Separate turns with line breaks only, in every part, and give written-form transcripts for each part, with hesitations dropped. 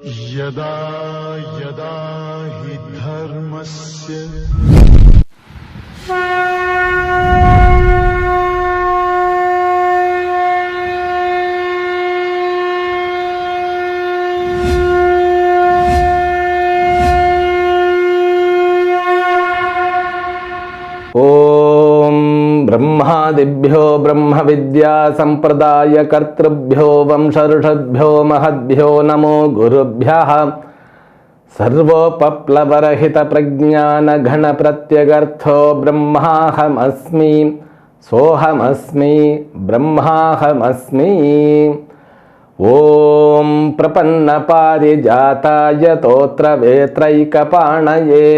यदा यदा हि धर्मस्य
ओम ब्रह्मादिभ्यो ब्रह्म विद्या संप्रदाय कर्तृभ्यो वंशऋषभ्यो महद्भ्यो नमो गुरुभ्यः सर्वोपप्लवरहित प्रज्ञान घन प्रत्यगर्थो ब्रह्माहमस्मि सोहमस्मि ब्रह्माहमस्मि। ओम प्रपन्न पारिजाताय तोत्र वेत्रैकपाणये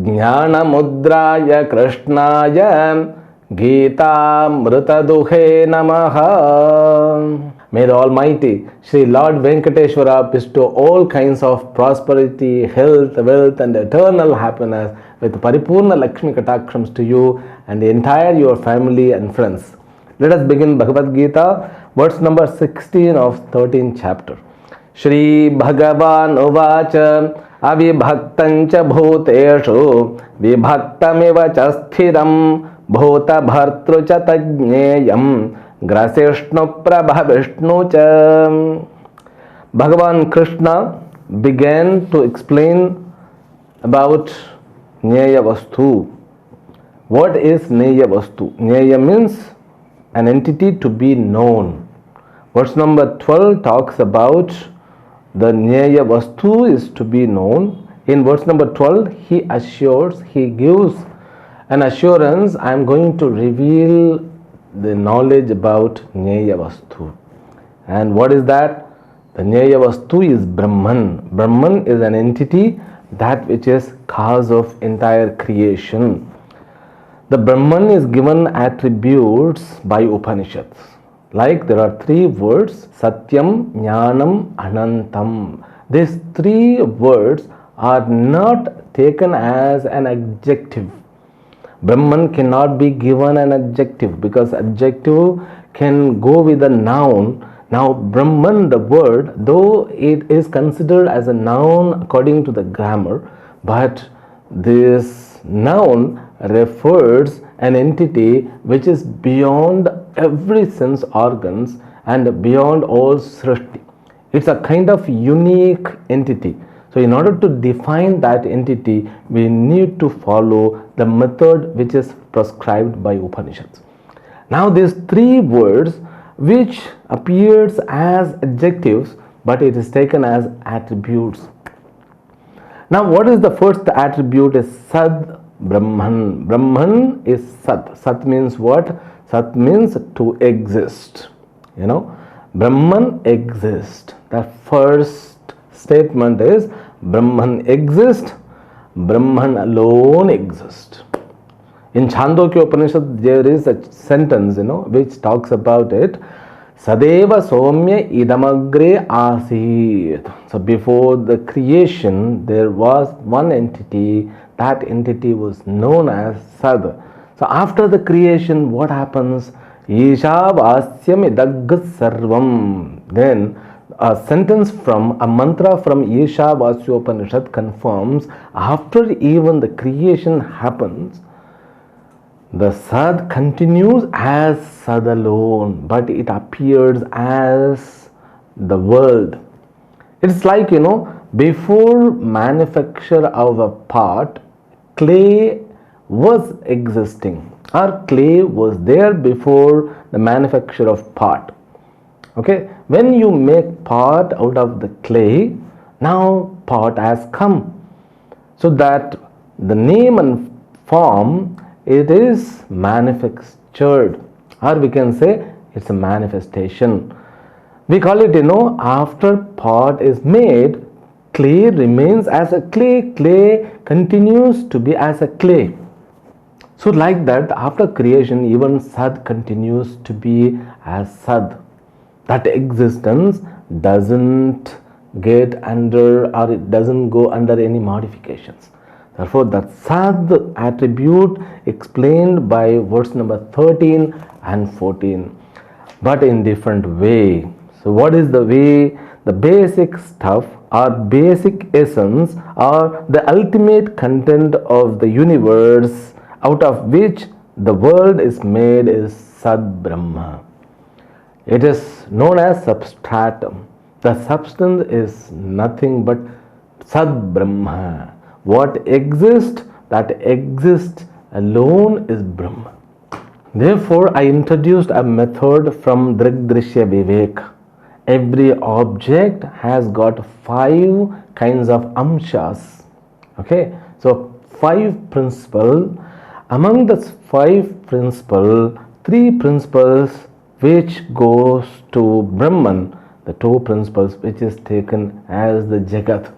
ज्ञानमुद्राय कृष्णाय गीतामृतदुहे नमः। May the Almighty Sri Lord Venkateshwara bestow all kinds of prosperity, health, wealth and eternal happiness with Paripurna Lakshmi Katakshams to you and the entire your family and friends. Let us begin Bhagavad Gita, verse number 16 of 13th chapter. Shri Bhagavan Uvacha अविभक्तं च भूतेषु विभक्तमिव च स्थिरं भूतभर्तृ च तज्ज्ञेयं ग्रसिष्णु प्रभविष्णु च. Bhagavan Krishna began to explain about Jnaya Vastu. What is Jnaya Vastu? Jnaya means an entity to be known. Verse number 12 talks about the Jnaya Vastu is to be known. In verse number 12, he assures, he gives an assurance, I am going to reveal the knowledge about Jnaya Vastu. And what is that? The Jnaya Vastu is Brahman. Brahman is an entity, that which is cause of entire creation. The Brahman is given attributes by Upanishads. Like there are three words, Satyam, Jnanam, Anantam. These three words are not taken as an adjective. Brahman cannot be given an adjective because adjective can go with a noun. Now Brahman, the word, though it is considered as a noun according to the grammar, but this noun refers an entity which is beyond every sense organs and beyond all srishti. It's a kind of unique entity. So in order to define that entity, we need to follow the method which is prescribed by Upanishads. Now these three words which appears as adjectives, but it is taken as attributes. Now what is the first attribute? Is Sad Brahman. Brahman is Sat. Sat means what? Sat means to exist. Brahman exists. The first statement is Brahman exists. Brahman alone exists. In Chandogya Upanishad there is a sentence which talks about it. Sadeva Somya Idamagre Asit. So before the creation there was one entity. That entity was known as Sad. So after the creation, what happens? Isha Vasyam Idaggat Sarvam. Then a sentence from a mantra from Isha Vasyopanishad confirms after even the creation happens, the Sad continues as Sad alone, but it appears as the world. It's like, before manufacture of a pot, clay was existing, or clay was there before the manufacture of pot. Okay, when you make pot out of the clay, now pot has come. So that the name and form, it is manufactured, or we can say it's a manifestation. We call it, after pot is made, clay remains as a clay. Clay continues to be as a clay. So like that, after creation, even Sad continues to be as Sad. That existence doesn't get under, or it doesn't go under any modifications. Therefore, that Sad attribute explained by verse number 13 and 14, but in different way. So what is the way? the basic stuff or basic essence or the ultimate content of the universe out of which the world is made is Sad Brahma. It is known as substratum. The substance is nothing but Sad Brahma. What exists, that exists alone is Brahma. Therefore, I introduced a method from Drigdrishya Vivek. Every object has got 5 kinds of amshas. Okay, so 5 principles. Among the 5 principles, 3 principles which goes to Brahman, the 2 principles which is taken as the Jagat.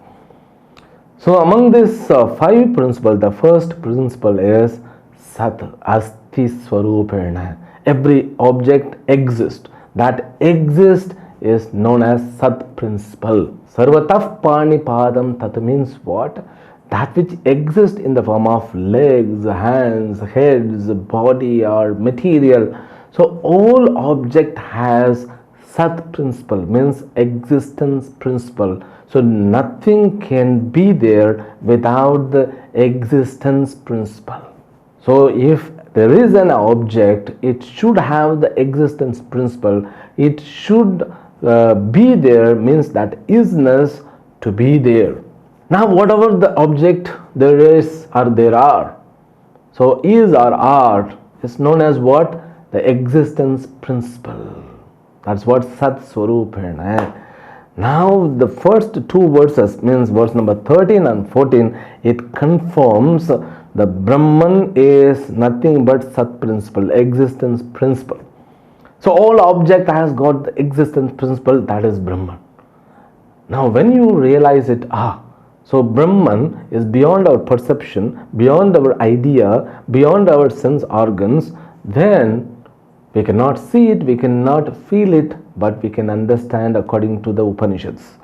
So among these 5 principles, the first principle is Sat, Asti Swarupena. Every object exists. That exists is known as Sat principle. Sarvataf Pani Padam Tat means what? That which exists in the form of legs, hands, heads, body or material. So all object has Sat principle, means existence principle. So nothing can be there without the existence principle. So if there is an object, it should have the existence principle. It should be there, means that isness to be there. Now whatever the object there is or there are, so is or are is known as what? The existence principle. That's what Sat Swarupena. Now the first 2 verses, means verse number 13 and 14, it confirms the Brahman is nothing but Sat principle, existence principle. So all object has got the existence principle, that is Brahman. Now when you realize it, so Brahman is beyond our perception, beyond our idea, beyond our sense organs, then we cannot see it, we cannot feel it, but we can understand according to the Upanishads.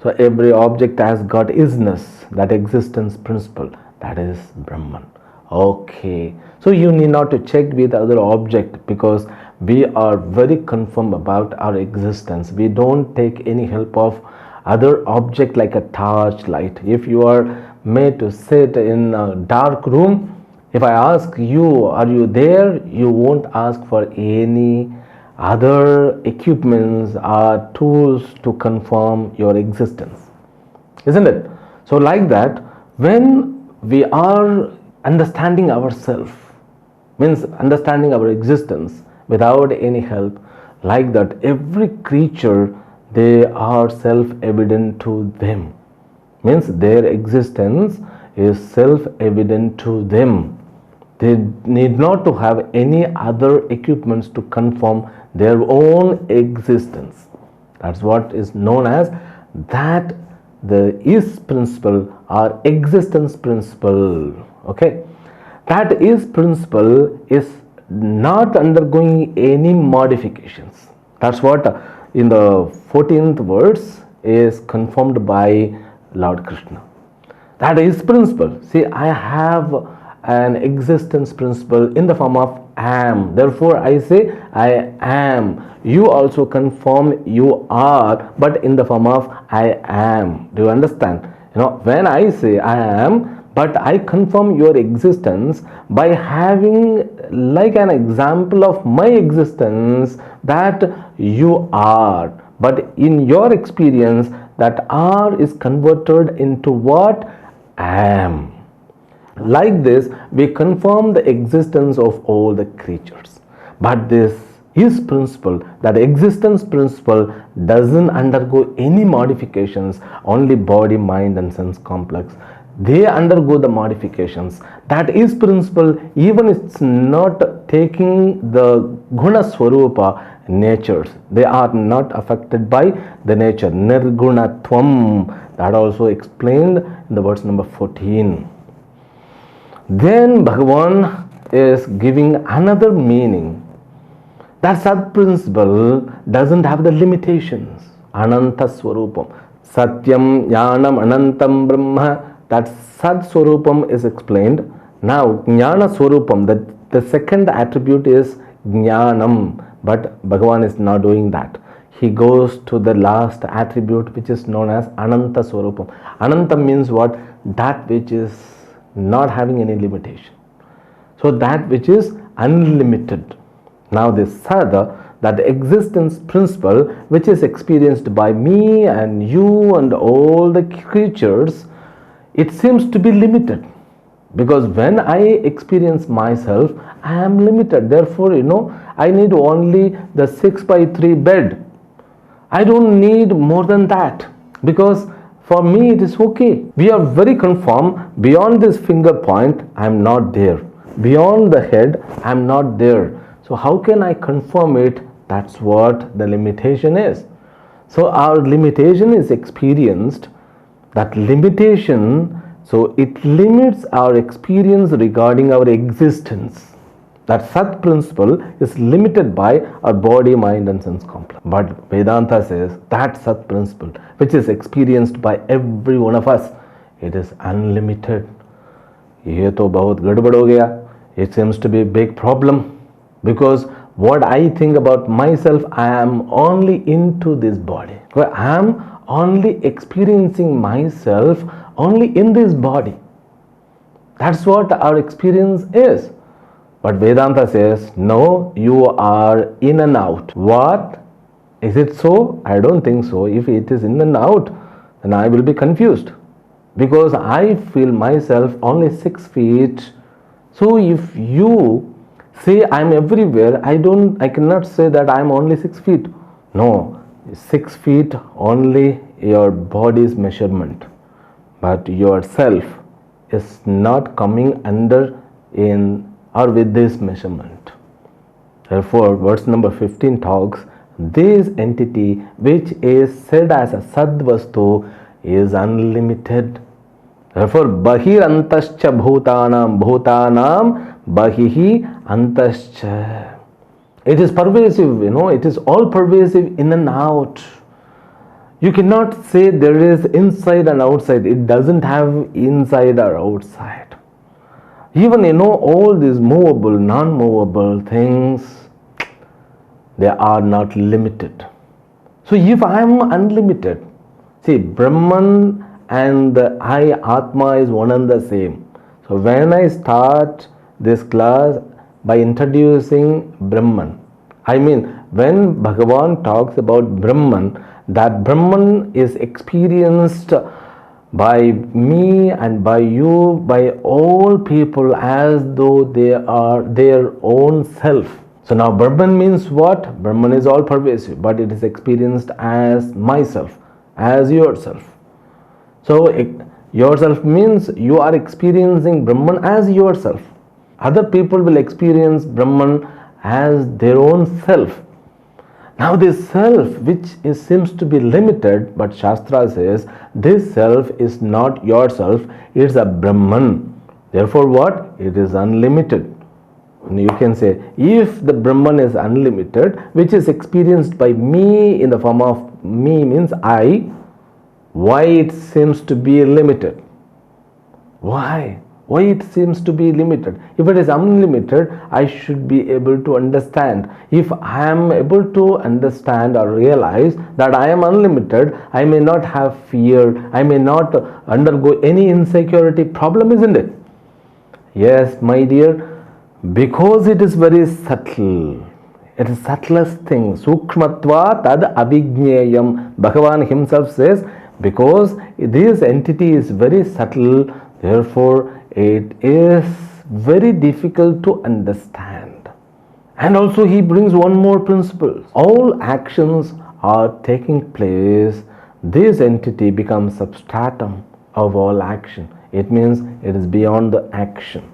So every object has got isness, that existence principle, that is Brahman. Okay, so you need not to check with other object because we are very confirm about our existence. We don't take any help of other object like a torch light. If you are made to sit in a dark room, if I ask you, are you there? You won't ask for any other equipments or tools to confirm your existence, isn't it? So like that, when we are understanding ourselves, means understanding our existence without any help, like that every creature, they are self-evident to them, means their existence is self-evident to them. They need not to have any other equipments to confirm their own existence. That's what is known as that the is principle or existence principle. Okay, that is principle is not undergoing any modifications. That's what in the 14th verse is confirmed by Lord Krishna. That is principle. See, I have an existence principle in the form of am. Therefore, I say I am. You also confirm you are, but in the form of I am. Do you understand? When I say I am, but I confirm your existence by having like an example of my existence that you are. But in your experience, that are is converted into what? Am. Like this, we confirm the existence of all the creatures. But this is principle, that existence principle doesn't undergo any modifications. Only body, mind and sense complex, they undergo the modifications. That is principle, even it's not taking the guna swarupa natures. They are not affected by the nature. Nirgunatvam, that also explained in the verse number 14. Then Bhagavan is giving another meaning. That Sat principle doesn't have the limitations. Ananta Swarupam. Satyam Jnanam Anantam Brahma. That Sat Swarupam is explained. Now Jnana Swarupam, the second attribute is Jnanam. But Bhagavan is not doing that. he goes to the last attribute, which is known as Ananta Swarupam. Ananta means what? That which is not having any limitation. So that which is unlimited. Now this Sada, that existence principle which is experienced by me and you and all the creatures, it seems to be limited. Because when I experience myself, I am limited. Therefore, I need only the 6x3 bed. I don't need more than that, because for me it is okay. We are very confirm, beyond this finger point I am not there, beyond the head I am not there. So how can I confirm it? That's what the limitation is. So our limitation is experienced. That limitation, so it limits our experience regarding our existence. That Sat principle is limited by our body, mind and sense complex. But Vedanta says that Sat principle, which is experienced by every one of us, it is unlimited. ये तो बहुत गड़बड़ हो गया. It seems to be a big problem, because what I think about myself, I am only into this body. I am only experiencing myself only in this body. That's what our experience is. But Vedanta says, no, you are in and out. What? Is it so? I don't think so. If it is in and out, then I will be confused, because I feel myself only 6 feet. So if you say I am everywhere, I cannot say that I am only 6 feet. No, 6 feet only your body's measurement, but yourself is not coming under in or with this measurement. Therefore, verse number 15 talks, this entity which is said as a Sadvastu is unlimited. Therefore, Bahir Antascha Bhutanam Bhutanam Bahihi Antascha. It is pervasive, it is all pervasive, in and out. You cannot say there is inside and outside. It doesn't have inside or outside. Even all these movable, non-movable things, they are not limited. So if I am unlimited, see, Brahman and the I, Atma, is one and the same. So when I start this class by introducing Brahman, I mean when Bhagavan talks about Brahman, that Brahman is experienced by me and by you, by all people, as though they are their own self. So now Brahman means what? Brahman is all pervasive, but it is experienced as myself, as yourself. So yourself means you are experiencing Brahman as yourself. Other people will experience Brahman as their own self. Now this self, which seems to be limited, but Shastra says this self is not yourself, it's a Brahman. Therefore what? It is unlimited. You can say, if the Brahman is unlimited, which is experienced by me in the form of me means I, why it seems to be limited? Why? Why it seems to be limited? If it is unlimited, I should be able to understand. If I am able to understand or realize that I am unlimited, I may not have fear, I may not undergo any insecurity problem, isn't it? Yes, my dear, because it is very subtle. It is subtlest thing. Sukshmatva tad abhigneyam. Bhagavan himself says, because this entity is very subtle, therefore it is very difficult to understand. And also he brings one more principle. All actions are taking place. This entity becomes substratum of all action. It means it is beyond the action.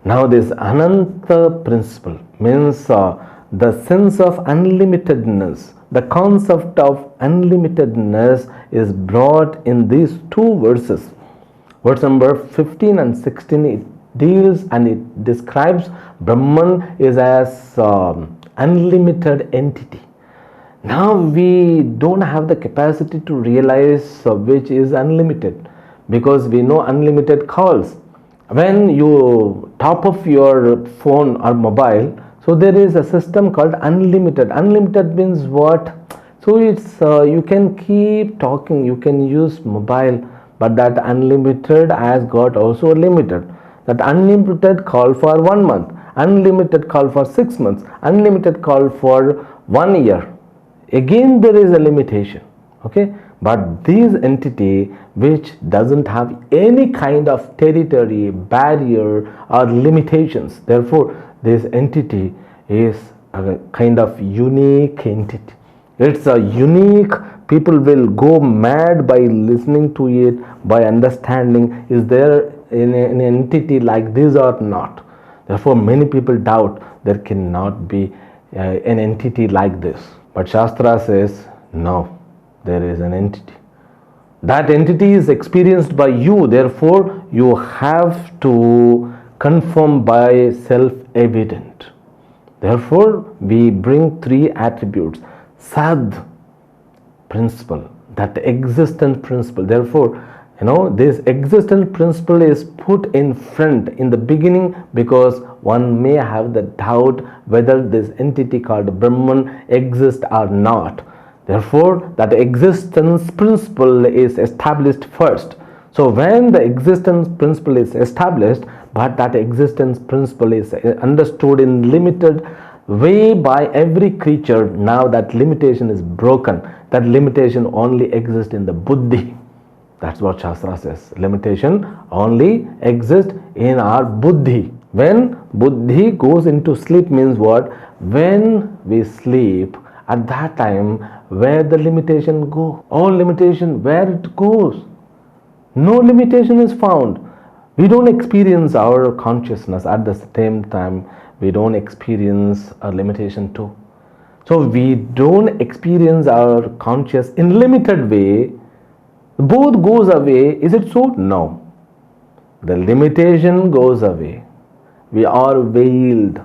Now this Ananta principle means the sense of unlimitedness. The concept of unlimitedness is brought in these two verses. Verse number 15 and 16, it deals and it describes Brahman is as unlimited entity. Now we don't have the capacity to realize which is unlimited, because we know unlimited calls. When you top up your phone or mobile, so there is a system called unlimited. Unlimited means what? So it's you can keep talking, you can use mobile, but that unlimited has got also limited. That unlimited call for 1 month, unlimited call for 6 months, unlimited call for 1 year. Again there is a limitation. Okay, but this entity which doesn't have any kind of territory, barrier or limitations, therefore this entity is a kind of unique entity. It's a unique, people will go mad by listening to it, by understanding is there an entity like this or not. Therefore many people doubt there cannot be an entity like this, but Shastra says no, there is an entity. That entity is experienced by you, therefore you have to confirm by self-evident. Therefore we bring three attributes: Sad principle, that existence principle. Therefore this existence principle is put in front in the beginning, because one may have the doubt whether this entity called Brahman exists or not. Therefore that existence principle is established first. So when the existence principle is established, but that existence principle is understood in limited way by every creature, now that limitation is broken. That limitation only exists in the buddhi. That's what Shastra says. Limitation only exists in our buddhi. When buddhi goes into sleep means what? When we sleep, at that time where the limitation go? All limitation, where it goes? No limitation is found. We don't experience our consciousness at the same time. We don't experience a limitation too. So we don't experience our conscious in limited way. Both goes away. Is it so? No. The limitation goes away. We are veiled.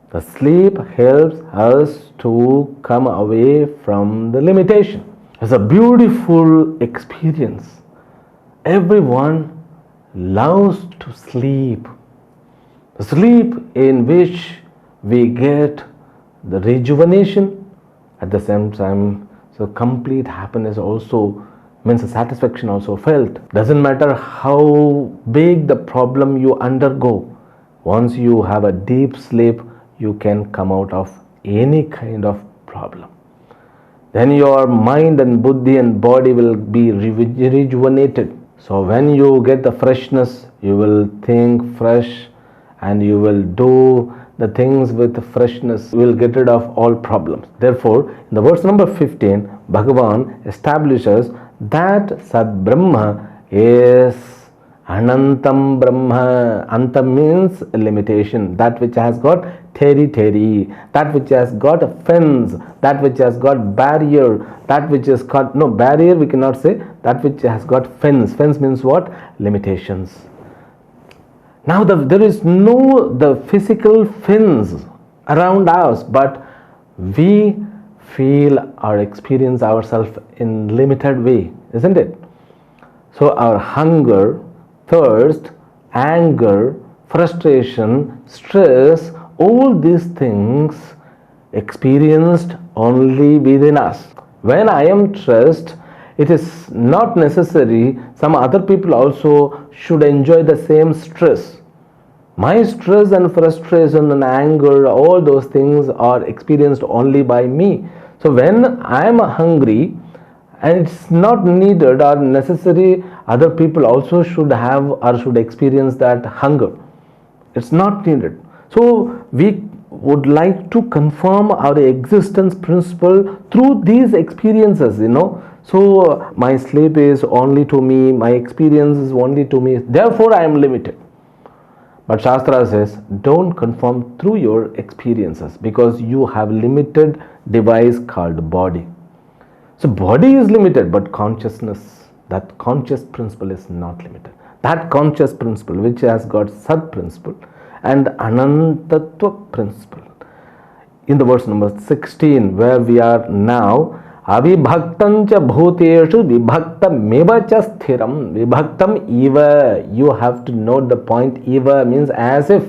The sleep helps us to come away from the limitation. It's a beautiful experience. Everyone loves to sleep. Sleep in which we get the rejuvenation, at the same time, so complete happiness also means satisfaction also felt. Doesn't matter how big the problem you undergo, once you have a deep sleep, you can come out of any kind of problem. Then your mind and buddhi and body will be rejuvenated. So when you get the freshness, you will think fresh and you will do the things with freshness. You will get rid of all problems. Therefore, in the verse number 15, Bhagavan establishes that Sad Brahma is Anantam Brahma. Anta means limitation, that which has got territory, that which has got a fence, that which has got barrier, that which has got no barrier, we cannot say, that which has got fence. Fence means what? Limitations. Now there is no the physical fence around us, but we feel or experience ourselves in limited way, isn't it? So our hunger, thirst, anger, frustration, stress, all these things experienced only within us. When I am stressed, it is not necessary some other people also should enjoy the same stress. My stress and frustration and anger, all those things are experienced only by me. So when I am hungry, and it's not needed or necessary other people also should have or should experience that hunger. It's not needed. So we would like to confirm our existence principle through these experiences, So my sleep is only to me, my experience is only to me, therefore I am limited. But Shastra says, don't conform through your experiences, because you have limited device called body. So body is limited, but consciousness, that conscious principle is not limited. That conscious principle which has got Sat principle and Anantatva principle. In the verse number 16, where we are now, Avibhaktancha bhuteshu vibhaktam mevacha sthiram. Vibhaktam eva. You have to note the point. Eva means as if.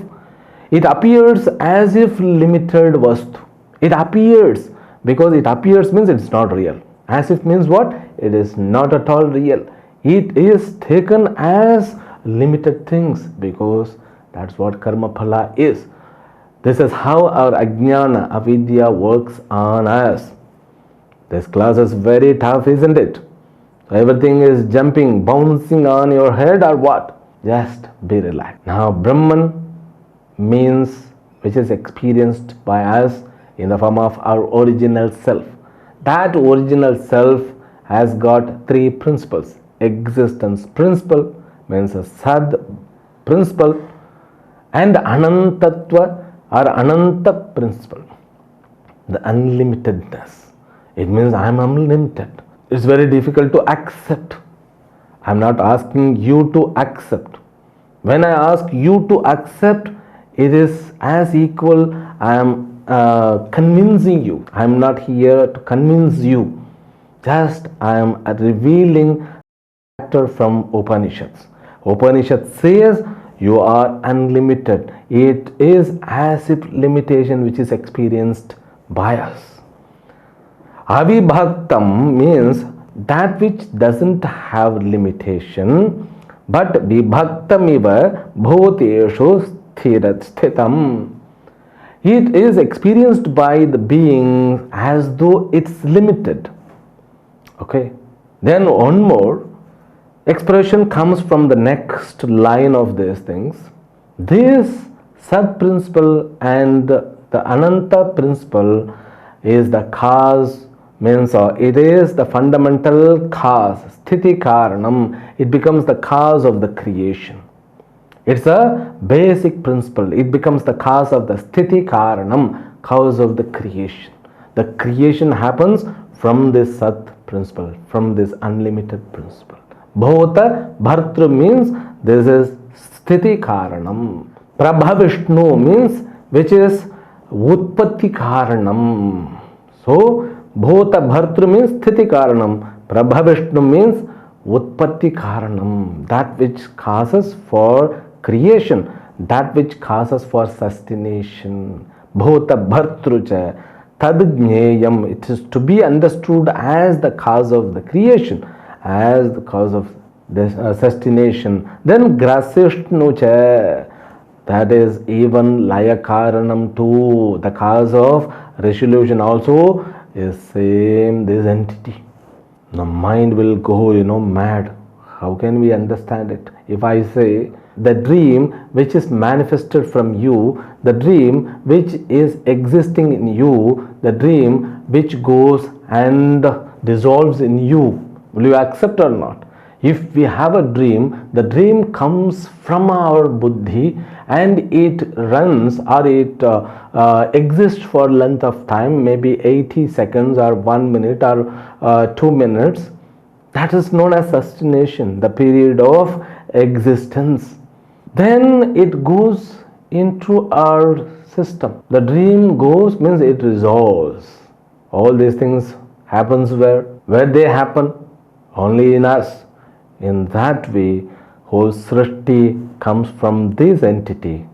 It appears as if limited vastu. It appears, because it appears means it's not real. As if means what? It is not at all real. It is taken as limited things because that's what karma phala is. This is how our ajnana, avidya works on us. This class is very tough, isn't it? Everything is jumping, bouncing on your head or what? Just be relaxed. Now, Brahman means which is experienced by us in the form of our original self. That original self has got three principles. Existence principle means a sad principle, and anantatva or ananta principle, the unlimitedness. It means I am unlimited. It's very difficult to accept. I am not asking you to accept. When I ask you to accept, it is as equal I am convincing you. I am not here to convince you. Just I am revealing factor from Upanishads. Uphanishad says you are unlimited. It is as if limitation which is experienced by us. Avibhaktam means that which doesn't have limitation, but vibhaktamiva bhuteshu sthitam. It is experienced by the being as though it's limited. Okay. Then one more expression comes from the next line of these things. This Sat principle and the Ananta principle is the cause, means it is the fundamental cause, sthiti karanam. It becomes the cause of the creation. It's a basic principle. It becomes the cause of the sthiti karanam, cause of the creation. The creation happens from this Sat principle, from this unlimited principle. Bhota Bhartru means this is sthiti karanam. Prabhavishnu means which is utpatti karanam. So Bhota Bhartru means sthiti karanam. Prabhavishnu means utpatti karanam, that which causes for creation, that which causes for sustentation. Bhota Bhartrucha Tadjneyam. It is to be understood as the cause of the creation, as the cause of this sustenation. Then Grasishnucha, that is even Laya Karanam too. The cause of resolution also is same, this entity. The mind will go, mad. How can we understand it? If I say the dream which is manifested from you, the dream which is existing in you, the dream which goes and dissolves in you, will you accept or not? If we have a dream, the dream comes from our buddhi and it runs or it exists for length of time, maybe 80 seconds or 1 minute or 2 minutes. That is known as sustentation, the period of existence. Then it goes into our system. The dream goes means it resolves. All these things happens where they happen? Only in us. In that way, whole Srishti comes from this entity,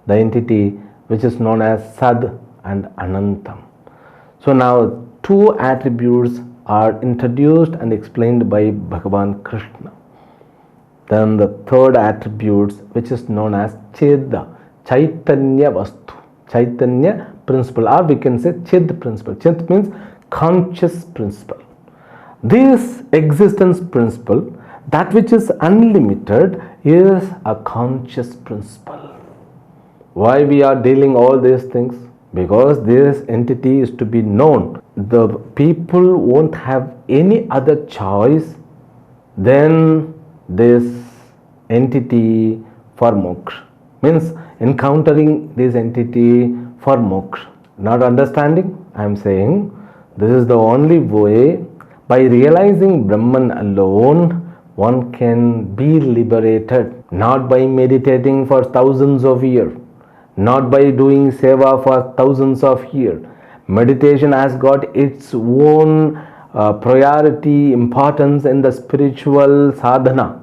the entity which is known as Sad and Anantam. So now two attributes are introduced and explained by Bhagavan Krishna. Then the third attribute, which is known as Cheda, Chaitanya Vastu, Chaitanya principle, or we can say Chid principle. Chid means conscious principle. This existence principle, that which is unlimited, is a conscious principle. Why we are dealing all these things? Because this entity is to be known. The people won't have any other choice than this entity for moksha. Means encountering this entity for moksha. Not understanding? I am saying this is the only way. By realizing Brahman alone, one can be liberated, not by meditating for thousands of years, not by doing seva for thousands of years. Meditation has got its own priority, importance in the spiritual sadhana,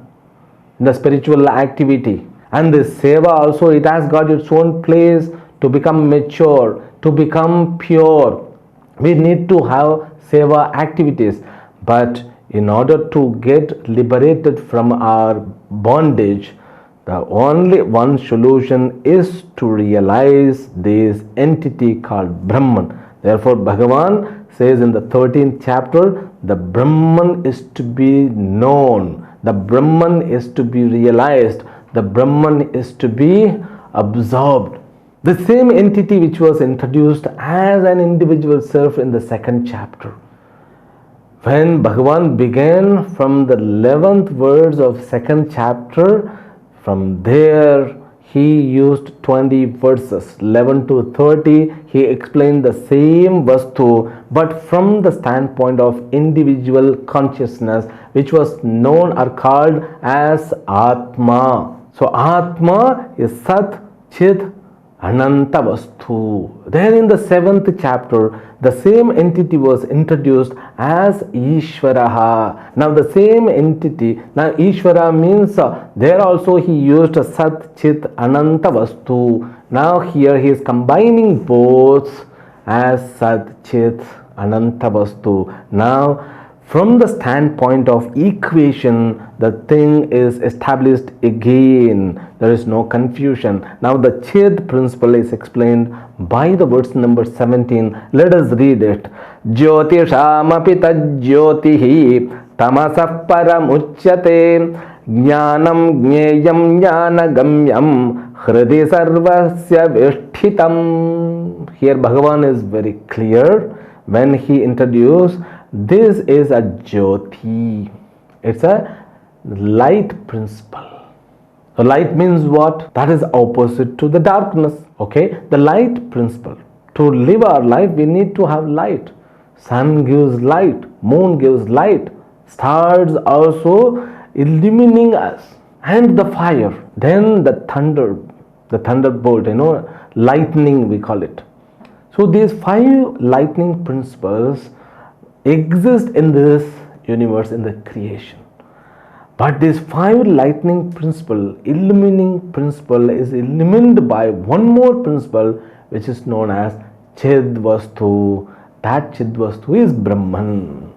in the spiritual activity. And the seva also, it has got its own place to become mature, to become pure. We need to have seva activities, but in order to get liberated from our bondage, the only one solution is to realize this entity called Brahman. Therefore, Bhagavan says in the 13th chapter, the Brahman is to be known, the Brahman is to be realized, the Brahman is to be absorbed. The same entity which was introduced as an individual self in the 2nd chapter. When Bhagavan began from the 11th verse of 2nd chapter, from there he used 20 verses, 11 to 30, he explained the same vastu, but from the standpoint of individual consciousness, which was known or called as Atma. So Atma is Sat, Chit, Ananta Vastu. Then in the 7th chapter, the same entity was introduced as Ishvaraha. Now the same entity, now Ishvara means there also he used Sat, Chit, Ananta Vastu. Now here he is combining both as Sat, Chit, Ananta Vastu. Now from the standpoint of equation, the thing is established again. There is no confusion. Now the Chid principle is explained by the verse number 17. Let us read it. Jyotishamapi tajyotihi tamasah paramuchyate jnanam jneyam jnanagamyam hridi sarvasya vishtitam. Here Bhagavan is very clear when he introduced this is a Jyoti. It's a light principle. So light means what? That is opposite to the darkness. Okay? The light principle. To live our life, we need to have light. Sun gives light. Moon gives light. Stars also illumining us. And the fire. Then the thunder. The thunderbolt, lightning we call it. So these 5 lightning principles exist in this universe, in the creation. But this 5 lightning principle, illumining principle, is illumined by one more principle which is known as Chidvastu. That Chidvastu is Brahman.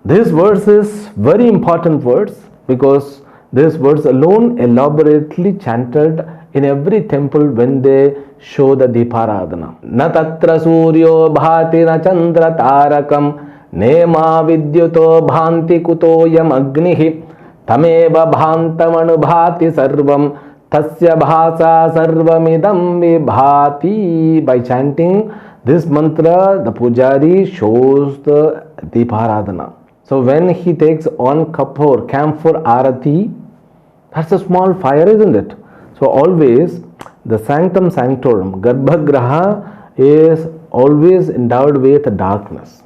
This verse is very important verse because this verse alone elaborately chanted in every temple when they show the Deeparadhana. Na tatra suryo bhati na chandra tarakam nema vidyuto bhanti kutoyam agnihi tameva bhantam anubhati sarvam tasya bhasa sarvamidam vibhati. By chanting this mantra, the pujari shows the Deeparadhana. So when he takes on kapur, camphor arati, that's a small fire, isn't it? So always the sanctum sanctorum, Garbhagraha, is always endowed with darkness.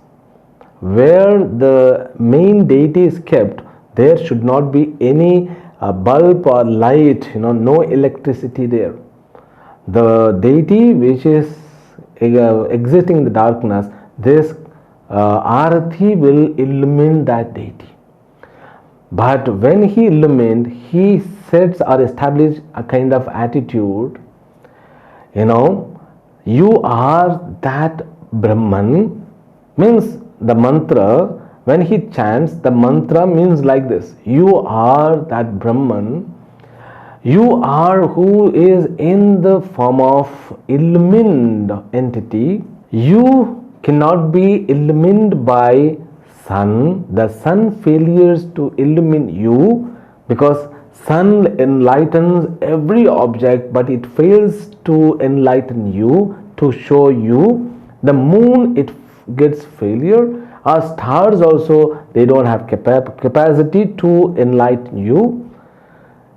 Where the main deity is kept, there should not be any bulb or light, no electricity there. The deity which is existing in the darkness, this arati will illumine that deity. But when he illumined, he sets or establishes a kind of attitude, you are that Brahman, means the mantra, when he chants, the mantra means like this: you are that Brahman, you are who is in the form of illumined entity. You cannot be illumined by sun. The sun fails to illumine you because sun enlightens every object, but it fails to enlighten you, to show you. The moon, it gets failure. Our stars also, they don't have capacity to enlighten you.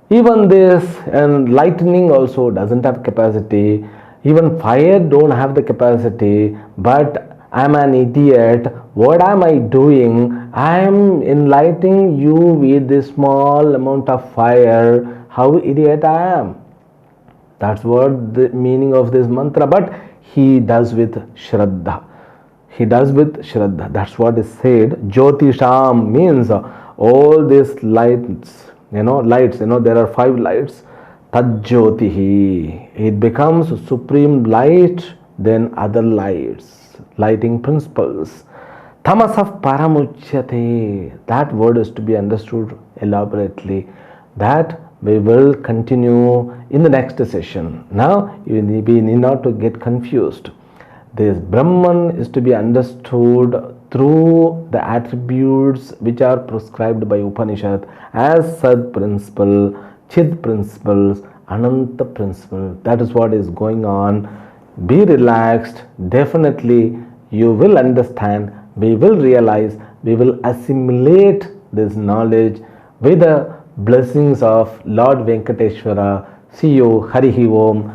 Even this and lightning also doesn't have capacity. Even fire don't have the capacity. But I'm an idiot. What am I doing? I'm enlightening you with this small amount of fire. How idiot I am. That's what the meaning of this mantra. But he does with Shraddha. He does with Shraddha. That's what is said. Jyotisham means all these lights. Lights, there are 5 lights. Tajyotihi. It becomes supreme light, then other lights. lighting principles. Tamasah paramuchyate. That word is to be understood elaborately. That we will continue in the next session. Now, we need not to get confused. This Brahman is to be understood through the attributes which are prescribed by Upanishad as Sad principle, Chid principles, Ananta principle. That is what is going on. Be relaxed. Definitely you will understand, we will realize, we will assimilate this knowledge with the blessings of Lord Venkateshwara. See you. Harihi Om.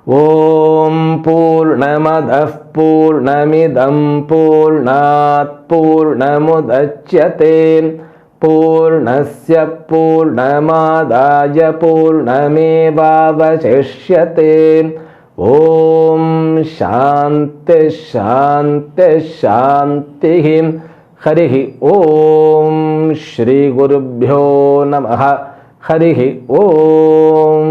Om Purnamadah Purnamidam Purnat Purnamudachyate Purnasya Purnamadaya Purnamevavashishyate. Om Shanti Shanti Shanti. Harihi Om. Shri Gurubhyo Namaha. Harihi Om.